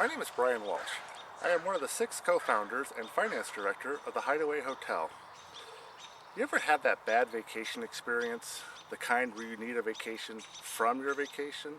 My name is Brian Walsh. I am one of the 6 co-founders and finance director of the Hideaway Hotel. You ever had that bad vacation experience? The kind where you need a vacation from your vacation?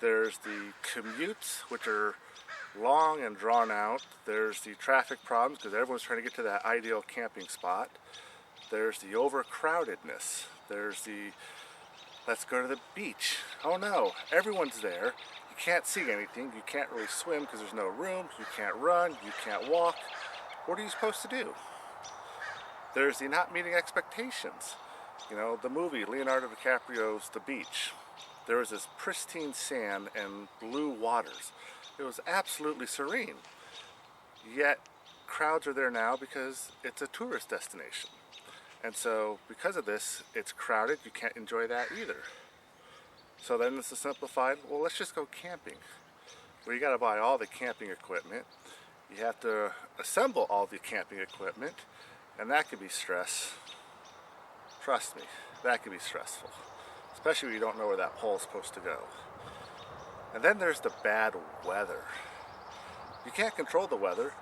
There's the commutes, which are long and drawn out. There's the traffic problems because everyone's trying to get to that ideal camping spot. There's the overcrowdedness. There's the let's go to the beach. Oh no, everyone's there. You can't see anything. You can't really swim because there's no room. You can't run. You can't walk. What are you supposed to do? There's the not meeting expectations. You know, the movie Leonardo DiCaprio's The Beach. There was this pristine sand and blue waters. It was absolutely serene. Yet crowds are there now because it's a tourist destination. And so because of this, it's crowded. You can't enjoy that either. So then it's a simplified, well, let's just go camping. Well, you got to buy all the camping equipment. You have to assemble all the camping equipment, and that could be stress. Trust me, that could be stressful, especially when you don't know where that pole's supposed to go. And then there's the bad weather. You can't control the weather,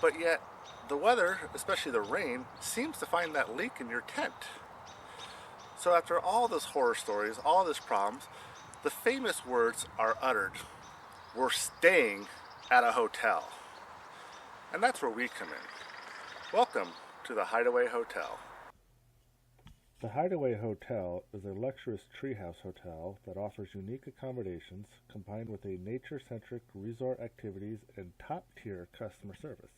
but yet the weather, especially the rain, seems to find that leak in your tent. So after all those horror stories, all these problems, the famous words are uttered. We're staying at a hotel. And that's where we come in. Welcome to the Hideaway Hotel. The Hideaway Hotel is a luxurious treehouse hotel that offers unique accommodations combined with a nature-centric resort activities and top-tier customer service.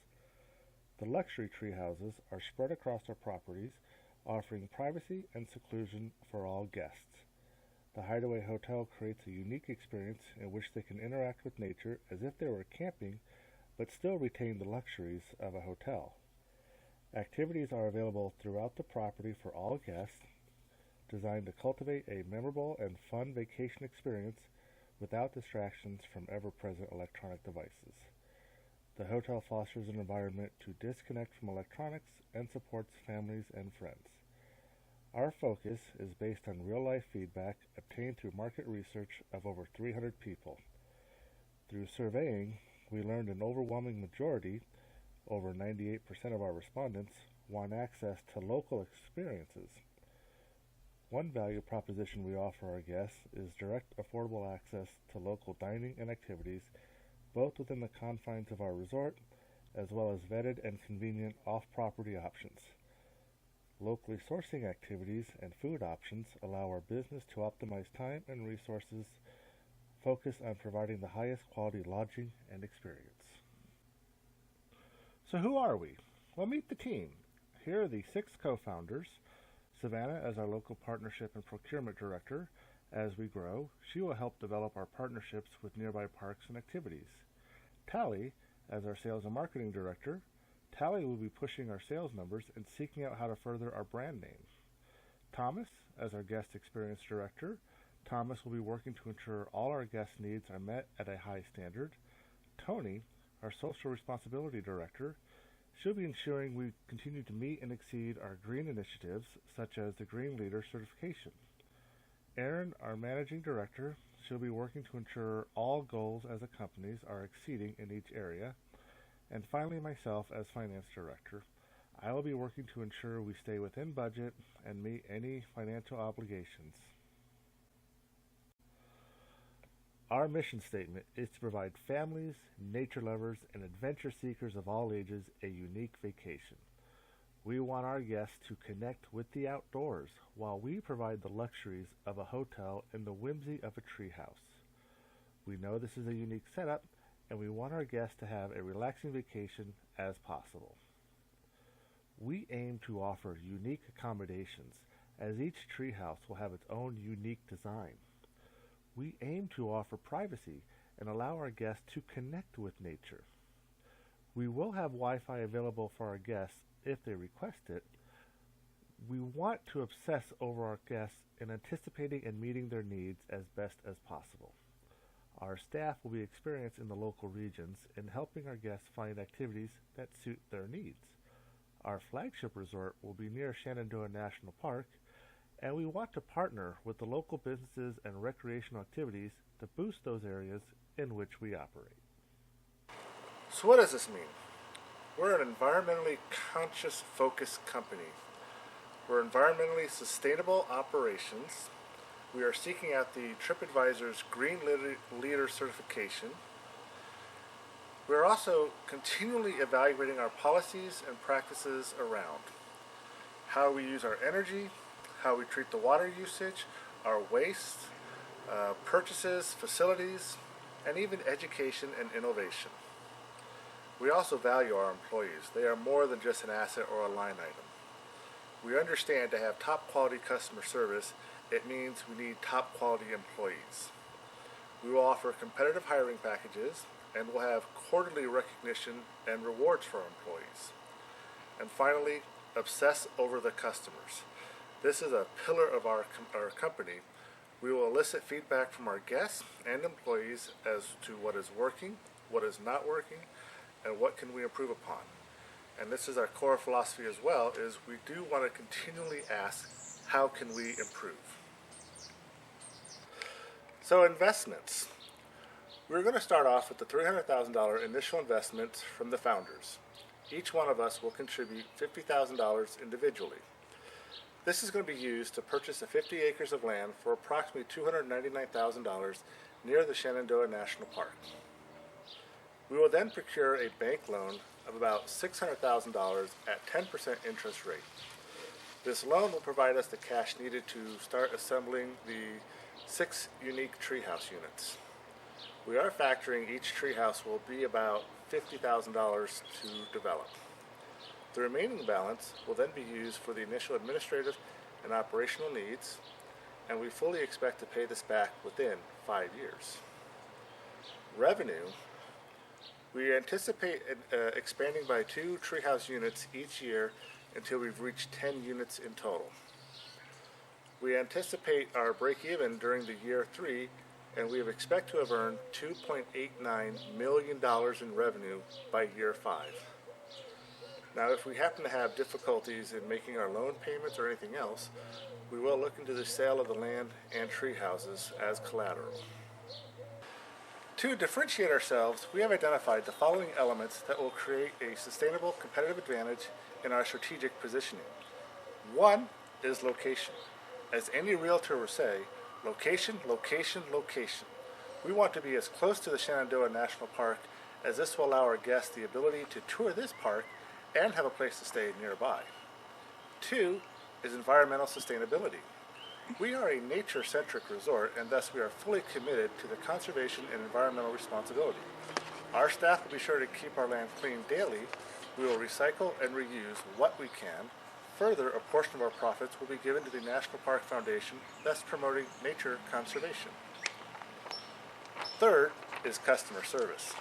The luxury tree houses are spread across our properties, offering privacy and seclusion for all guests. The Hideaway Hotel creates a unique experience in which they can interact with nature as if they were camping, but still retain the luxuries of a hotel. Activities are available throughout the property for all guests, designed to cultivate a memorable and fun vacation experience without distractions from ever-present electronic devices. The hotel fosters an environment to disconnect from electronics and supports families and friends. Our focus is based on real-life feedback obtained through market research of over 300 people. Through surveying, we learned an overwhelming majority, over 98% of our respondents, want access to local experiences. One value proposition we offer our guests is direct, affordable access to local dining and activities, both within the confines of our resort, as well as vetted and convenient off-property options. Locally sourcing activities and food options allow our business to optimize time and resources, focus on providing the highest quality lodging and experience. So who are we? Well, meet the team. Here are the 6 co-founders. Savannah as our local partnership and procurement director. As we grow, she will help develop our partnerships with nearby parks and activities. Tally as our sales and marketing director. Tally will be pushing our sales numbers and seeking out how to further our brand name. Thomas as our guest experience director. Thomas will be working to ensure all our guest needs are met at a high standard. Tony, our social responsibility director. She'll be ensuring we continue to meet and exceed our green initiatives, such as the Green Leader certification. Erin, our managing director, she'll be working to ensure all goals as a company are exceeding in each area. And finally, myself as finance director. I will be working to ensure we stay within budget and meet any financial obligations. Our mission statement is to provide families, nature lovers, and adventure seekers of all ages a unique vacation. We want our guests to connect with the outdoors while we provide the luxuries of a hotel and the whimsy of a treehouse. We know this is a unique setup, and we want our guests to have a relaxing vacation as possible. We aim to offer unique accommodations, as each treehouse will have its own unique design. We aim to offer privacy and allow our guests to connect with nature. We will have Wi-Fi available for our guests if they request it. We want to obsess over our guests in anticipating and meeting their needs as best as possible. Our staff will be experienced in the local regions in helping our guests find activities that suit their needs. Our flagship resort will be near Shenandoah National Park, and we want to partner with the local businesses and recreational activities to boost those areas in which we operate. So what does this mean? We're an environmentally conscious, focused company. We're environmentally sustainable operations. We are seeking out the TripAdvisor's Green Leader certification. We're also continually evaluating our policies and practices around how we use our energy, how we treat the water usage, our waste, purchases, facilities, and even education and innovation. We also value our employees. They are more than just an asset or a line item. We understand to have top quality customer service, it means we need top quality employees. We will offer competitive hiring packages and will have quarterly recognition and rewards for our employees. And finally, obsess over the customers. This is a pillar of our company. We will elicit feedback from our guests and employees as to what is working, what is not working, and what can we improve upon. And this is our core philosophy as well, is we do want to continually ask, how can we improve? So investments. We're going to start off with the $300,000 initial investment from the founders. Each one of us will contribute $50,000 individually. This is going to be used to purchase the 50 acres of land for approximately $299,000 near the Shenandoah National Park. We will then procure a bank loan of about $600,000 at 10% interest rate. This loan will provide us the cash needed to start assembling the 6 unique treehouse units. We are factoring each treehouse will be about $50,000 to develop. The remaining balance will then be used for the initial administrative and operational needs, and we fully expect to pay this back within 5 years. Revenue. We anticipate expanding by 2 treehouse units each year until we've reached 10 units in total. We anticipate our break-even during the year 3, and we expect to have earned $2.89 million in revenue by year 5. Now, if we happen to have difficulties in making our loan payments or anything else, we will look into the sale of the land and tree houses as collateral. To differentiate ourselves, we have identified the following elements that will create a sustainable competitive advantage in our strategic positioning. 1 is location. As any realtor will say, location, location, location. We want to be as close to the Shenandoah National Park as this will allow our guests the ability to tour this park and have a place to stay nearby. 2 is environmental sustainability. We are a nature-centric resort, and thus we are fully committed to the conservation and environmental responsibility. Our staff will be sure to keep our land clean daily. We will recycle and reuse what we can. Further, a portion of our profits will be given to the National Park Foundation, thus promoting nature conservation. 3rd is customer service.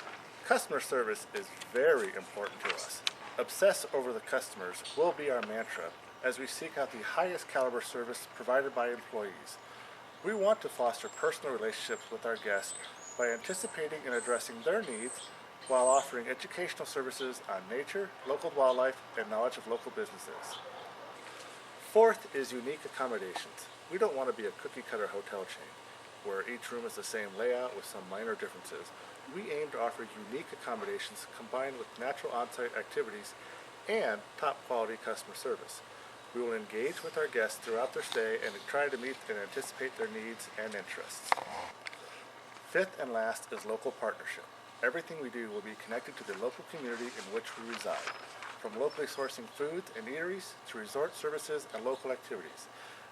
Customer service is very important to us. Obsess over the customers will be our mantra as we seek out the highest caliber service provided by employees. We want to foster personal relationships with our guests by anticipating and addressing their needs while offering educational services on nature, local wildlife, and knowledge of local businesses. 4th is unique accommodations. We don't want to be a cookie-cutter hotel chain where each room is the same layout with some minor differences. We aim to offer unique accommodations combined with natural on-site activities and top-quality customer service. We will engage with our guests throughout their stay and try to meet and anticipate their needs and interests. 5th and last is local partnership. Everything we do will be connected to the local community in which we reside, from locally sourcing foods and eateries to resort services and local activities.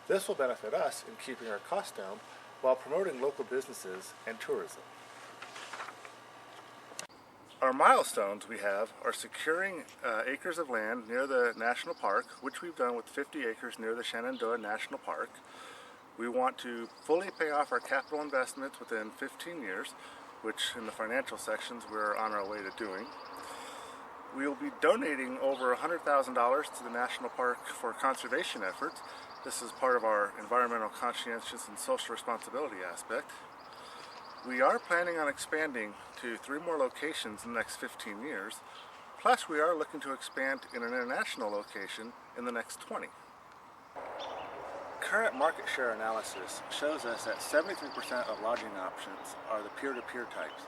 This will benefit us in keeping our costs down while promoting local businesses and tourism. Our milestones we have are securing acres of land near the National Park, which we've done with 50 acres near the Shenandoah National Park. We want to fully pay off our capital investments within 15 years, which in the financial sections we're on our way to doing. We will be donating over $100,000 to the National Park for conservation efforts. This is part of our environmental conscientious and social responsibility aspect. We are planning on expanding to 3 more locations in the next 15 years, plus we are looking to expand in an international location in the next 20. Current market share analysis shows us that 73% of lodging options are the peer-to-peer types.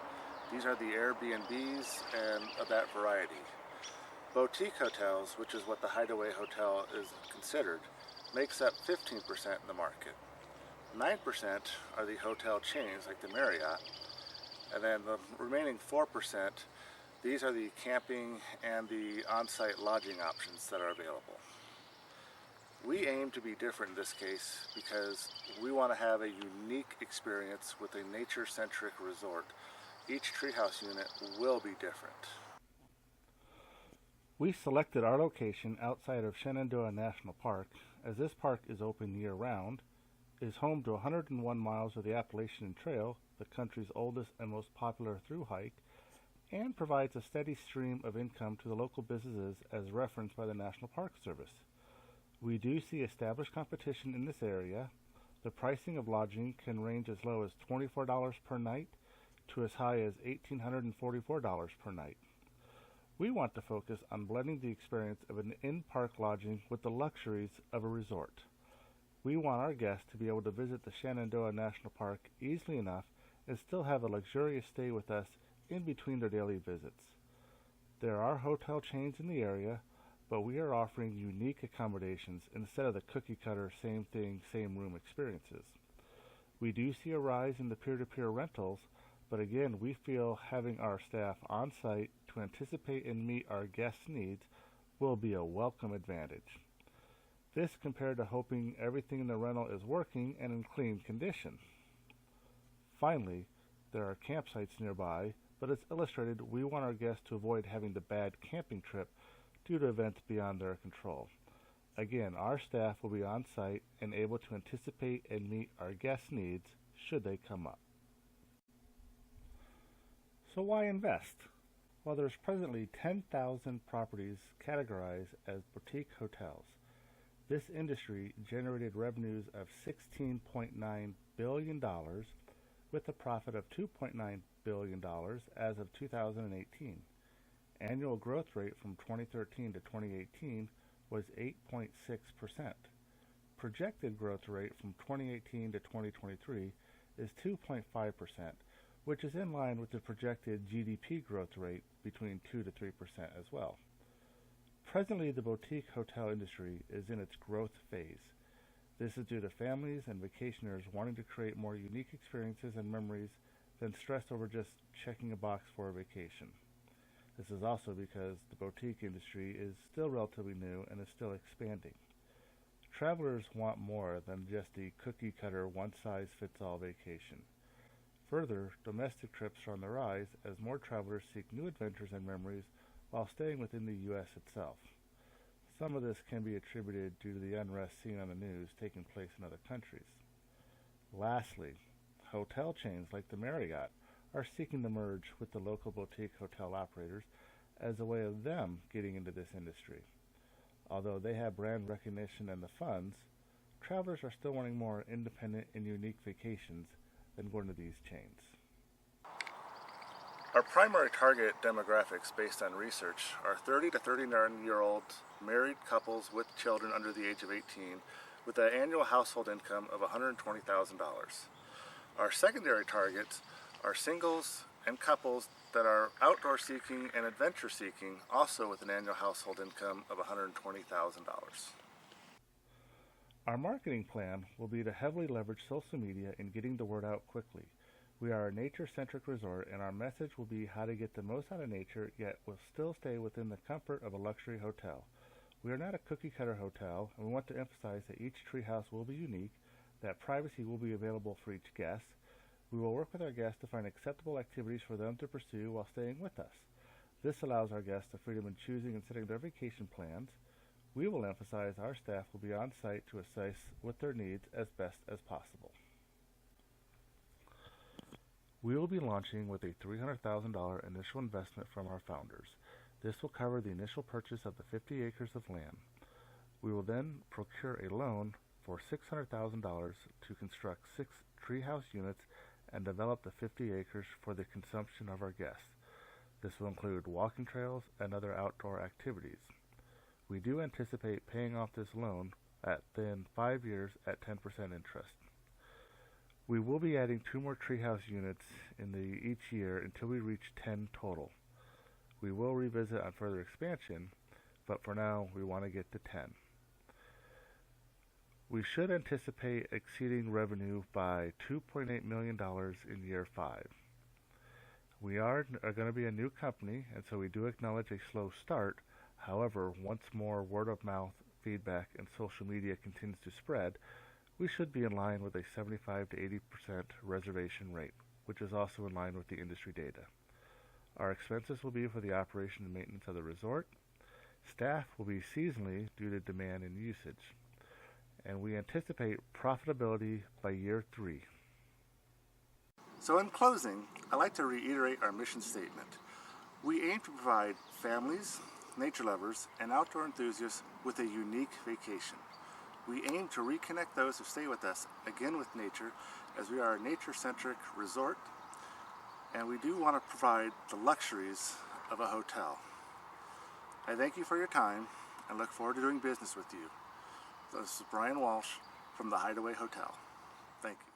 These are the Airbnbs and of that variety. Boutique hotels, which is what the Hideaway Hotel is considered, makes up 15% in the market. 9% are the hotel chains like the Marriott, and then the remaining 4%, these are the camping and the on-site lodging options that are available. We aim to be different in this case because we want to have a unique experience with a nature-centric resort. Each treehouse unit will be different. We selected our location outside of Shenandoah National Park, as this park is open year-round, is home to 101 miles of the Appalachian Trail, the country's oldest and most popular thru hike, and provides a steady stream of income to the local businesses as referenced by the National Park Service. We do see established competition in this area. The pricing of lodging can range as low as $24 per night to as high as $1,844 per night. We want to focus on blending the experience of an in-park lodging with the luxuries of a resort. We want our guests to be able to visit the Shenandoah National Park easily enough and still have a luxurious stay with us in between their daily visits. There are hotel chains in the area, but we are offering unique accommodations instead of the cookie-cutter same thing, same room experiences. We do see a rise in the peer-to-peer rentals, but again, we feel having our staff on site to anticipate and meet our guests' needs will be a welcome advantage. This compared to hoping everything in the rental is working and in clean condition. Finally, there are campsites nearby, but as illustrated, we want our guests to avoid having the bad camping trip due to events beyond their control. Again, our staff will be on site and able to anticipate and meet our guests' needs should they come up. So why invest? Well, there's presently 10,000 properties categorized as boutique hotels. This industry generated revenues of $16.9 billion with a profit of $2.9 billion as of 2018. Annual growth rate from 2013 to 2018 was 8.6%. Projected growth rate from 2018 to 2023 is 2.5%, which is in line with the projected GDP growth rate between 2 to 3% as well. Presently, the boutique hotel industry is in its growth phase. This is due to families and vacationers wanting to create more unique experiences and memories than stress over just checking a box for a vacation. This is also because the boutique industry is still relatively new and is still expanding. Travelers want more than just the cookie-cutter one-size-fits-all vacation. Further, domestic trips are on the rise as more travelers seek new adventures and memories while staying within the U.S. itself. Some of this can be attributed due to the unrest seen on the news taking place in other countries. Lastly, hotel chains like the Marriott are seeking to merge with the local boutique hotel operators as a way of them getting into this industry. Although they have brand recognition and the funds, travelers are still wanting more independent and unique vacations than going to these chains. Our primary target demographics based on research are 30 to 39-year-old married couples with children under the age of 18 with an annual household income of $120,000. Our secondary targets are singles and couples that are outdoor seeking and adventure seeking, also with an annual household income of $120,000. Our marketing plan will be to heavily leverage social media in getting the word out quickly. We are a nature-centric resort, and our message will be how to get the most out of nature, yet will still stay within the comfort of a luxury hotel. We are not a cookie-cutter hotel, and we want to emphasize that each treehouse will be unique, that privacy will be available for each guest. We will work with our guests to find acceptable activities for them to pursue while staying with us. This allows our guests the freedom in choosing and setting their vacation plans. We will emphasize our staff will be on site to assist with their needs as best as possible. We will be launching with a $300,000 initial investment from our founders. This will cover the initial purchase of the 50 acres of land. We will then procure a loan for $600,000 to construct 6 treehouse units and develop the 50 acres for the consumption of our guests. This will include walking trails and other outdoor activities. We do anticipate paying off this loan within 5 years at 10% interest. We will be adding 2 more treehouse units each year until we reach 10 total. We will revisit on further expansion, but for now we want to get to 10. We should anticipate exceeding revenue by $2.8 million in year 5. We are going to be a new company, and so we do acknowledge a slow start. However, once more word of mouth feedback and social media continues to spread, we should be in line with a 75 to 80% reservation rate, which is also in line with the industry data. Our expenses will be for the operation and maintenance of the resort. Staff will be seasonally due to demand and usage. And we anticipate profitability by year 3. So in closing, I'd like to reiterate our mission statement. We aim to provide families, nature lovers, and outdoor enthusiasts with a unique vacation. We aim to reconnect those who stay with us again with nature, as we are a nature-centric resort, and we do want to provide the luxuries of a hotel. I thank you for your time and look forward to doing business with you. This is Brian Walsh from the Hideaway Hotel. Thank you.